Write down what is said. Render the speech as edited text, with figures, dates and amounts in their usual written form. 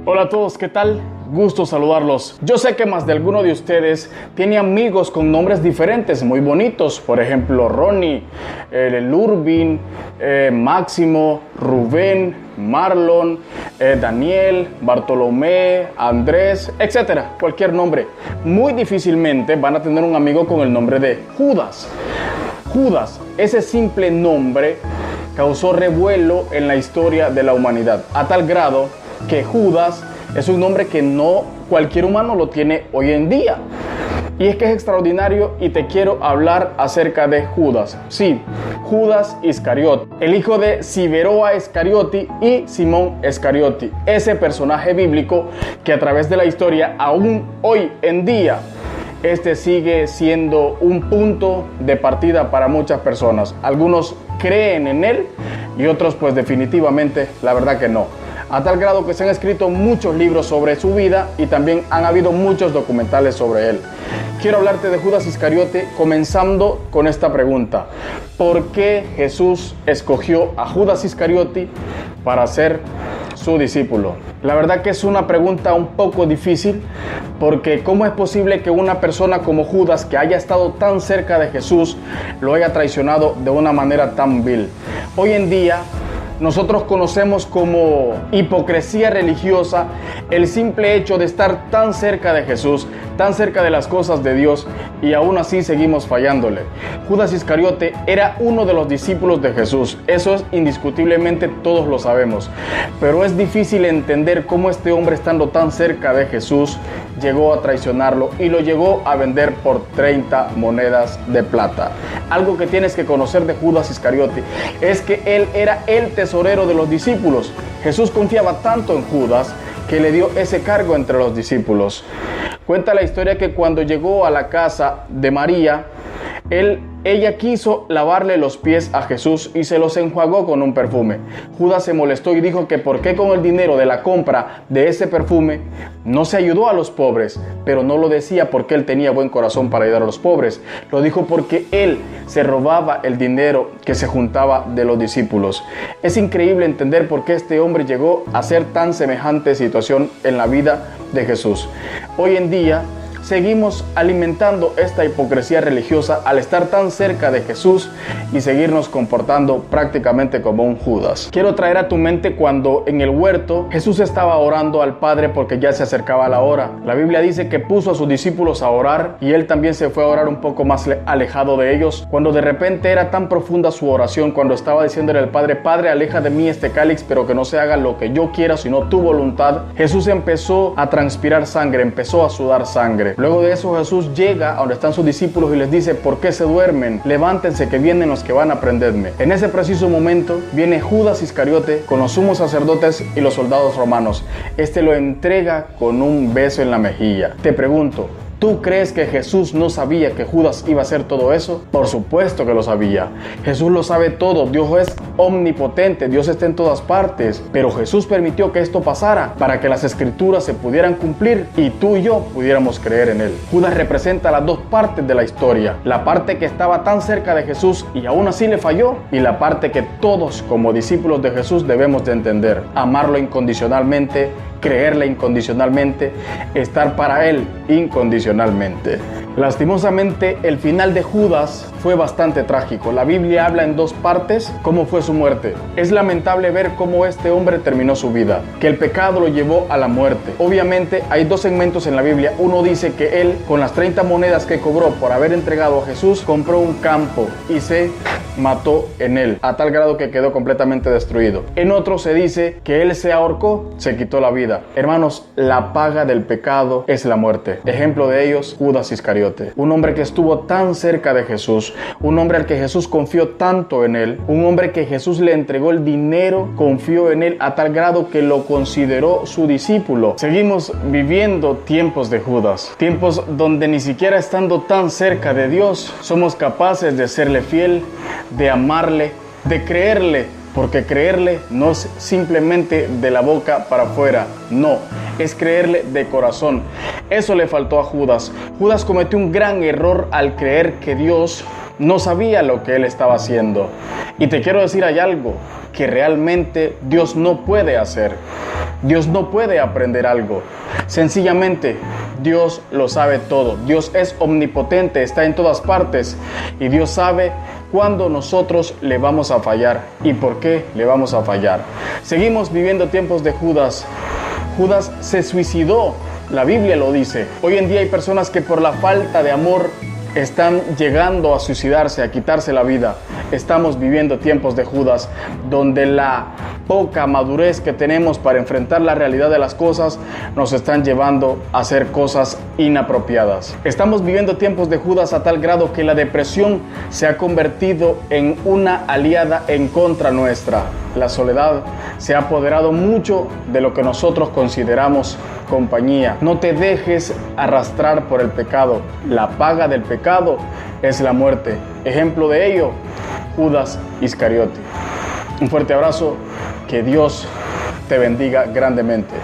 Hola a todos, ¿qué tal? Gusto saludarlos. Yo sé que más de alguno de ustedes tiene amigos con nombres diferentes, muy bonitos. Por ejemplo, Ronnie, Lurvin, Máximo, Rubén, Marlon, Daniel, Bartolomé, Andrés, etcétera. Cualquier nombre. Muy difícilmente van a tener un amigo con el nombre de Judas. Judas, ese simple nombre causó revuelo en la historia de la humanidad, a tal grado que Judas es un nombre que no cualquier humano lo tiene hoy en día. Y es que es extraordinario y te quiero hablar acerca de Judas. Sí, Judas Iscariot, el hijo de Siberoa Iscariote y Simón Iscariote. Ese personaje bíblico que a través de la historia, aún hoy en día, sigue siendo un punto de partida para muchas personas. Algunos creen en él y otros pues definitivamente la verdad que no. A tal grado que se han escrito muchos libros sobre su vida y también han habido muchos documentales sobre él. Quiero hablarte de Judas Iscariote comenzando con esta pregunta. ¿Por qué Jesús escogió a Judas Iscariote para ser su discípulo? La verdad que es una pregunta un poco difícil, porque ¿cómo es posible que una persona como Judas, que haya estado tan cerca de Jesús, lo haya traicionado de una manera tan vil? Hoy en día nosotros conocemos como hipocresía religiosa el simple hecho de estar tan cerca de Jesús, tan cerca de las cosas de Dios, y aún así seguimos fallándole. Judas Iscariote era uno de los discípulos de Jesús, eso es indiscutiblemente, todos lo sabemos, pero es difícil entender cómo este hombre, estando tan cerca de Jesús, llegó a traicionarlo y lo llegó a vender por 30 monedas de plata. Algo que tienes que conocer de Judas Iscariote es que él era el tesorero de los discípulos. Jesús confiaba tanto en Judas que le dio ese cargo entre los discípulos. Cuenta la historia que cuando llegó a la casa de María, ella quiso lavarle los pies a Jesús y se los enjuagó con un perfume. Judas se molestó y dijo que por qué con el dinero de la compra de ese perfume no se ayudó a los pobres, pero no lo decía porque él tenía buen corazón para ayudar a los pobres. Lo dijo porque él se robaba el dinero que se juntaba de los discípulos. Es increíble entender por qué este hombre llegó a ser tan semejante situación en la vida de Jesús. Hoy en día seguimos alimentando esta hipocresía religiosa al estar tan cerca de Jesús y seguirnos comportando prácticamente como un Judas. Quiero traer a tu mente cuando en el huerto Jesús estaba orando al Padre porque ya se acercaba la hora. La Biblia dice que puso a sus discípulos a orar y él también se fue a orar un poco más alejado de ellos, cuando de repente era tan profunda su oración, cuando estaba diciéndole al Padre: Padre, aleja de mí este cáliz, pero que no se haga lo que yo quiera, sino tu voluntad. Jesús empezó a transpirar sangre, empezó a sudar sangre. Luego de eso Jesús llega a donde están sus discípulos y les dice: ¿por qué se duermen? Levántense, que vienen los que van a prenderme. En ese preciso momento viene Judas Iscariote con los sumos sacerdotes y los soldados romanos. Lo entrega con un beso en la mejilla. Te pregunto, ¿tú crees que Jesús no sabía que Judas iba a hacer todo eso? Por supuesto que lo sabía. Jesús lo sabe todo. Dios es omnipotente. Dios está en todas partes. Pero Jesús permitió que esto pasara para que las escrituras se pudieran cumplir y tú y yo pudiéramos creer en él. Judas representa las dos partes de la historia. La parte que estaba tan cerca de Jesús y aún así le falló, y la parte que todos como discípulos de Jesús debemos de entender: amarlo incondicionalmente, creerle incondicionalmente, estar para él incondicionalmente. Lastimosamente, el final de Judas fue bastante trágico. La Biblia habla en dos partes cómo fue su muerte. Es lamentable ver cómo este hombre terminó su vida, que el pecado lo llevó a la muerte. Obviamente hay dos segmentos en la Biblia. Uno dice que él, con las 30 monedas que cobró por haber entregado a Jesús, compró un campo y se mató en él, a tal grado que quedó completamente destruido. En otro se dice que él se ahorcó, se quitó la vida. Hermanos, la paga del pecado es la muerte. Ejemplo de ellos, Judas Iscariote, un hombre que estuvo tan cerca de Jesús, un hombre al que Jesús confió tanto en él, un hombre que Jesús le entregó el dinero, confió en él a tal grado que lo consideró su discípulo. Seguimos viviendo tiempos de Judas, tiempos donde ni siquiera estando tan cerca de Dios somos capaces de serle fiel, de amarle, de creerle, porque creerle no es simplemente de la boca para afuera, no, es creerle de corazón. Eso le faltó a Judas. Judas cometió un gran error al creer que Dios no sabía lo que él estaba haciendo. Y te quiero decir, hay algo que realmente Dios no puede hacer. Dios no puede aprender algo. Sencillamente, Dios lo sabe todo. Dios es omnipotente, está en todas partes. Y Dios sabe cuándo nosotros le vamos a fallar y por qué le vamos a fallar. Seguimos viviendo tiempos de Judas. Judas se suicidó, la Biblia lo dice. Hoy en día hay personas que por la falta de amor están llegando a suicidarse, a quitarse la vida. Estamos viviendo tiempos de Judas, donde la poca madurez que tenemos para enfrentar la realidad de las cosas nos están llevando a hacer cosas inapropiadas. Estamos viviendo tiempos de Judas a tal grado que la depresión se ha convertido en una aliada en contra nuestra. La soledad se ha apoderado mucho de lo que nosotros consideramos compañía. No te dejes arrastrar por el pecado. La paga del pecado es la muerte. Ejemplo de ello, Judas Iscariote. Un fuerte abrazo. Que Dios te bendiga grandemente.